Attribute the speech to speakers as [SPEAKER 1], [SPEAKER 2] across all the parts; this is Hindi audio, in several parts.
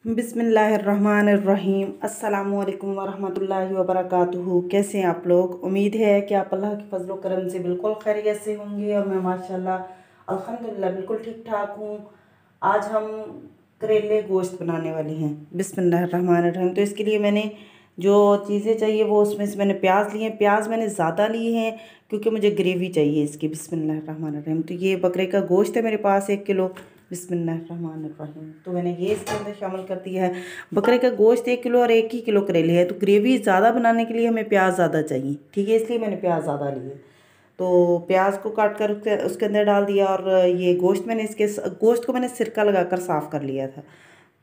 [SPEAKER 1] बिस्मिल्लाहिर्रहमानिर्रहीम। अस्सलामुअलैकुम वरहमतुल्लाहि वबरकातुहू। कैसे हैं आप लोग? उम्मीद है कि आप अल्लाह के फजल करम से बिल्कुल खैरियत से होंगे और मैं माशाल्लाह अल्हम्दुलिल्लाह बिल्कुल ठीक ठाक हूँ। आज हम करेले गोश्त बनाने वाले हैं। बिस्मिल्लाहिर्रहमानिर्रहीम। तो इसके लिए मैंने जो चीज़ें चाहिए वो उसमें से मैंने प्याज लिए हैं। प्याज मैंने ज़्यादा लिए हैं क्योंकि मुझे ग्रेवी चाहिए इसकी। बिस्मिल्लाहिर्रहमानिर्रहीम। तो ये बकरे का गोश्त है मेरे पास 1 किलो। बिस्मिल्लाहिर्रहमानिर्रहीम। तो मैंने ये इसके अंदर शामिल कर दिया है। बकरे का गोश्त 1 किलो और 1 ही किलो करेले है, तो ग्रेवी ज़्यादा बनाने के लिए हमें प्याज ज़्यादा चाहिए, ठीक है, इसलिए मैंने प्याज ज़्यादा लिए। तो प्याज को काट कर उसके अंदर डाल दिया और ये गोश्त मैंने इसके गोश्त को मैंने सिरका लगाकर साफ़ कर लिया था।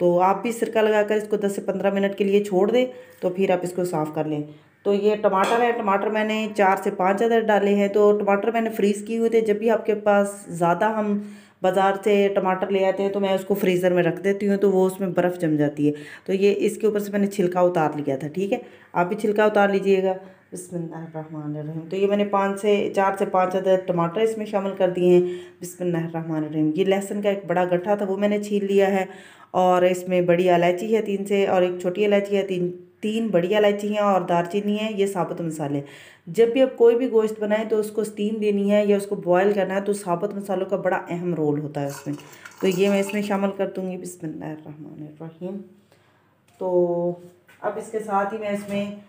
[SPEAKER 1] तो आप भी सिरका लगाकर इसको 10 से 15 मिनट के लिए छोड़ दें, तो फिर आप इसको साफ़ कर लें। तो ये टमाटर है, टमाटर मैंने 4 से 5 अदर डाले हैं। तो टमाटर मैंने फ्रीज़ किए हुए थे। जब भी आपके पास ज़्यादा हम बाज़ार से टमाटर ले आते हैं तो मैं उसको फ्रीज़र में रख देती हूँ, तो वो उसमें बर्फ़ जम जाती है। तो ये इसके ऊपर से मैंने छिलका उतार लिया था, ठीक है, आप भी छिलका उतार लीजिएगा। बिस्मिल्लाहिर्रहमानिर्रहीम। तो ये मैंने 4 से 5 अदर टमाटर इसमें शामिल कर दिए हैं। बिस्मिल्लाहिर्रहमानिर्रहीम। ये लहसुन का एक बड़ा गट्ठा था वो मैंने छील लिया है। और इसमें बड़ी इलायची है 3 से, और एक छोटी इलायची है, तीन बड़ी इलायची हैं और दालचीनी है। ये साबुत मसाले। जब भी आप कोई भी गोश्त बनाएं तो उसको स्टीम देनी है या उसको बॉयल करना है, तो साबुत मसालों का बड़ा अहम रोल होता है उसमें। तो ये मैं इसमें शामिल कर दूँगी। बिस्मिल्लाहिर्रहमानिर्रहीम। तो अब इसके साथ ही मैं इसमें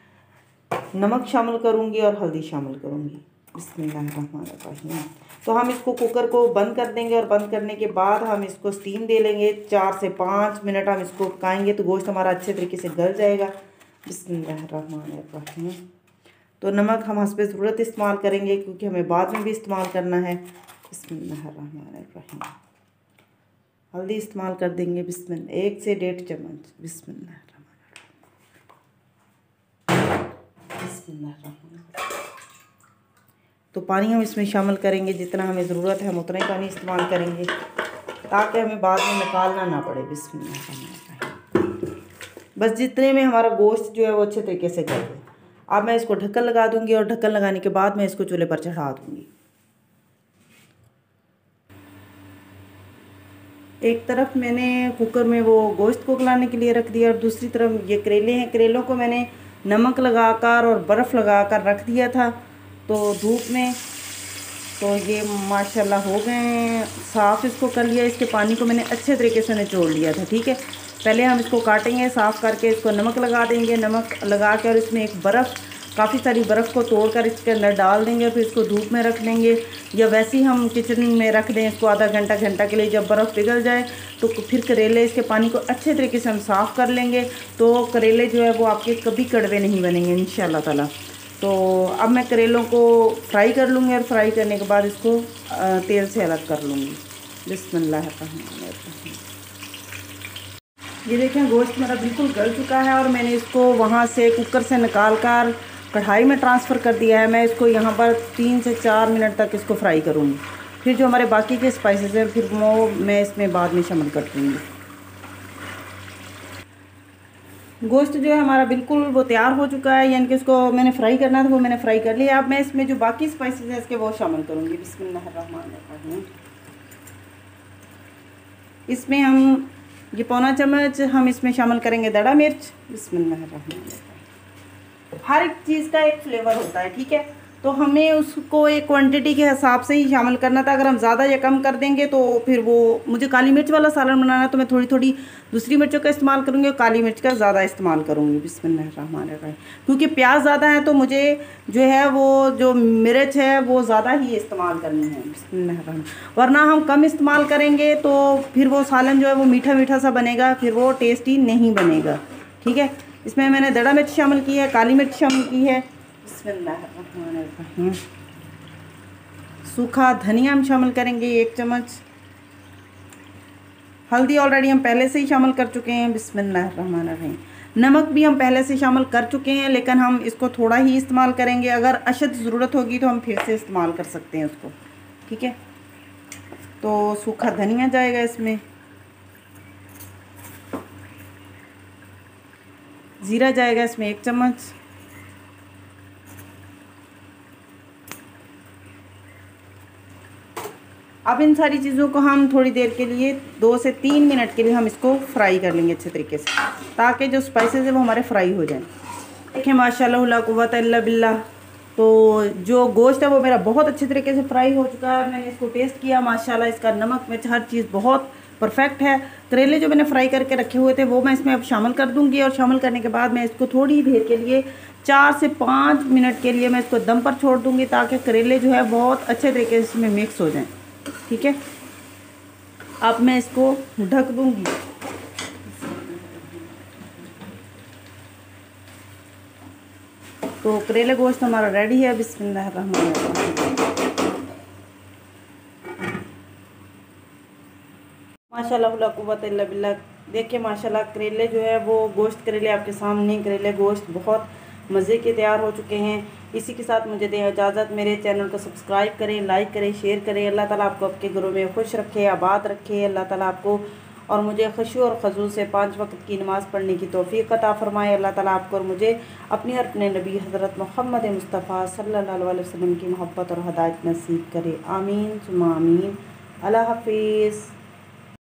[SPEAKER 1] नमक शामिल करूँगी और हल्दी शामिल करूँगी। बिस्मिल्लाहिर्रहमानिर्रहीम। तो हम इसको कुकर को बंद कर देंगे और बंद करने के बाद हम इसको स्टीम दे लेंगे। 4 से 5 मिनट हम इसको पकाएंगे तो गोश्त हमारा अच्छे तरीके से गल जाएगा। बिस्मिल्लाहिर्रहमानिर्रहीम। तो नमक हम हस्बे ज़रूरत इस्तेमाल करेंगे क्योंकि हमें बाद में भी इस्तेमाल करना है। बिस्मिल्लाहिर्रहमानिर्रहीम। हल्दी इस्तेमाल कर देंगे 1 से 1.5 चम्मच। बिस्मिल्लाहिर्रहमानिर्रहीम। तो पानी हम इसमें शामिल करेंगे, जितना हमें ज़रूरत है हम उतना ही पानी इस्तेमाल करेंगे ताकि हमें बाद में निकालना ना पड़े। बिस्मिल्लाहिर्रहमानिर्रहीम। बस जितने में हमारा गोश्त जो है वो अच्छे तरीके से गल जाए। अब मैं इसको ढक्कन लगा दूंगी और ढक्कन लगाने के बाद मैं इसको चूल्हे पर चढ़ा दूंगी। एक तरफ मैंने कुकर में वो गोश्त को गलाने के लिए रख दिया और दूसरी तरफ ये करेले हैं। करेलों को मैंने नमक लगाकर और बर्फ़ लगाकर रख दिया था तो धूप में। तो ये माशाल्लाह हो गए हैं साफ़। इसको कर लिया, इसके पानी को मैंने अच्छे तरीके से निचोड़ लिया था, ठीक है। पहले हम इसको काटेंगे, साफ़ करके इसको नमक लगा देंगे। नमक लगा के और इसमें एक काफ़ी सारी बर्फ़ को तोड़कर इसके अंदर डाल देंगे। फिर इसको धूप में रख देंगे या वैसे ही हम किचन में रख दें इसको आधा घंटा के लिए। जब बर्फ़ पिघल जाए तो फिर करेले इसके पानी को अच्छे तरीके से हम साफ़ कर लेंगे। तो करेले जो है वो आपके कभी कड़वे नहीं बनेंगे इंशाअल्लाह ताला। तो अब मैं करेलों को फ्राई कर लूँगी और फ्राई करने के बाद इसको तेल से अलग कर लूँगी। बिस्मिल्लाहिर्रहमानिर्रहीम। ये देखें गोश्त मेरा बिल्कुल गल चुका है और मैंने इसको वहाँ से कुकर से निकाल कर कढ़ाई में ट्रांसफ़र कर दिया है। मैं इसको यहाँ पर 3 से 4 मिनट तक इसको फ्राई करूँगी। फिर जो हमारे बाकी के स्पाइसेस हैं फिर वो मैं इसमें बाद में शामिल कर दूँगी। गोश्त जो है हमारा बिल्कुल वो तैयार हो चुका है, यानी कि इसको मैंने फ्राई करना था वो मैंने फ्राई कर लिया। अब मैं इसमें जो बाकी स्पाइसेस हैं इसके वो शामिल करूँगी। बिस्मिल्लाहिर्रहमानिर्रहीम। इसमें हम ये पौना चम्मच हम इसमें शामिल करेंगे दड़ा मिर्च। बिस्मिल्लाहिर्रहमानिर्रहीम। हर एक चीज़ का एक फ्लेवर होता है, ठीक है, तो हमें उसको एक क्वांटिटी के हिसाब से ही शामिल करना था। अगर हम ज़्यादा या कम कर देंगे तो फिर वो मुझे काली मिर्च वाला सालन बनाना है तो मैं थोड़ी थोड़ी दूसरी मिर्चों का इस्तेमाल करूँगी और काली मिर्च का ज़्यादा इस्तेमाल करूँगी। बिस्मिल्लाहिर्रहमानिर्रहीम। क्योंकि प्याज ज़्यादा है तो मुझे जो है वो जो मिर्च है वो ज़्यादा ही इस्तेमाल करनी है। बिस्मिल्लाहिर्रहमानिर्रहीम। वरना हम कम इस्तेमाल करेंगे तो फिर वो सालन जो है वो मीठा मीठा सा बनेगा, फिर वो टेस्टी नहीं बनेगा, ठीक है। इसमें मैंने दड़ा मिर्च शामिल की है, काली मिर्च शामिल की है। बिस्मिल्लाहिर्रहमानिर्रहीम। सूखा धनिया हम शामिल करेंगे 1 चम्मच। हल्दी ऑलरेडी हम पहले से ही शामिल कर चुके हैं। बिस्मिल्लाहिर्रहमानिर्रहीम। नमक भी हम पहले से शामिल कर चुके हैं लेकिन हम इसको थोड़ा ही इस्तेमाल करेंगे। अगर अशद ज़रूरत होगी तो हम फिर से इस्तेमाल कर सकते हैं उसको, ठीक है। तो सूखा धनिया जाएगा इसमें, ज़ीरा जाएगा इसमें 1 चम्मच, अब इन सारी चीज़ों को हम थोड़ी देर के लिए 2 से 3 मिनट के लिए हम इसको फ्राई कर लेंगे अच्छे तरीके से, ताकि जो स्पाइसेस है वो हमारे फ्राई हो जाएं। देखिए माशाल्लाह ला कुव्वत इल्ला बिल्लाह, तो जो गोश्त है वो मेरा बहुत अच्छे तरीके से फ्राई हो चुका है। मैंने इसको टेस्ट किया, माशाल्लाह इसका नमक मिर्च हर चीज़ बहुत परफेक्ट है। करेले जो मैंने फ्राई करके रखे हुए थे वो मैं इसमें अब शामिल कर दूंगी, और शामिल करने के बाद मैं इसको थोड़ी देर के लिए 4 से 5 मिनट के लिए मैं इसको दम पर छोड़ दूंगी, ताकि करेले जो है बहुत अच्छे तरीके से इसमें मिक्स हो जाएं। ठीक है, अब मैं इसको ढक दूंगी। तो करेले गोश्त हमारा रेडी है। बिस्मिल्लाहिर्रहमानिर्रहीम। माशाल्लाह ला कुव्वत इल्ला बिल्लाह। देखिए माशाल्लाह करेले जो है वो गोश्त करेले आपके सामने, करेले गोश्त बहुत मज़े के तैयार हो चुके हैं। इसी के साथ मुझे दें इजाज़त। मेरे चैनल को सब्सक्राइब करें, लाइक करें, शेयर करें। अल्लाह ताला आपको आपके घरों में खुश रखे, आबाद रखे। अल्लाह ताला आपको और मुझे खुशी और खजू से 5 वक्त की नमाज़ पढ़ने की तौफीक अता फरमाए। अल्लाह ताला आपको और मुझे अपनी और अपने नबी हज़रत मोहम्मद मुस्तफ़ा सल्लल्लाहु अलैहि वसल्लम की मोहब्बत और हदायत नसीब करे। आमीन सुम्मा आमीन। अल्लाह हाफिज़।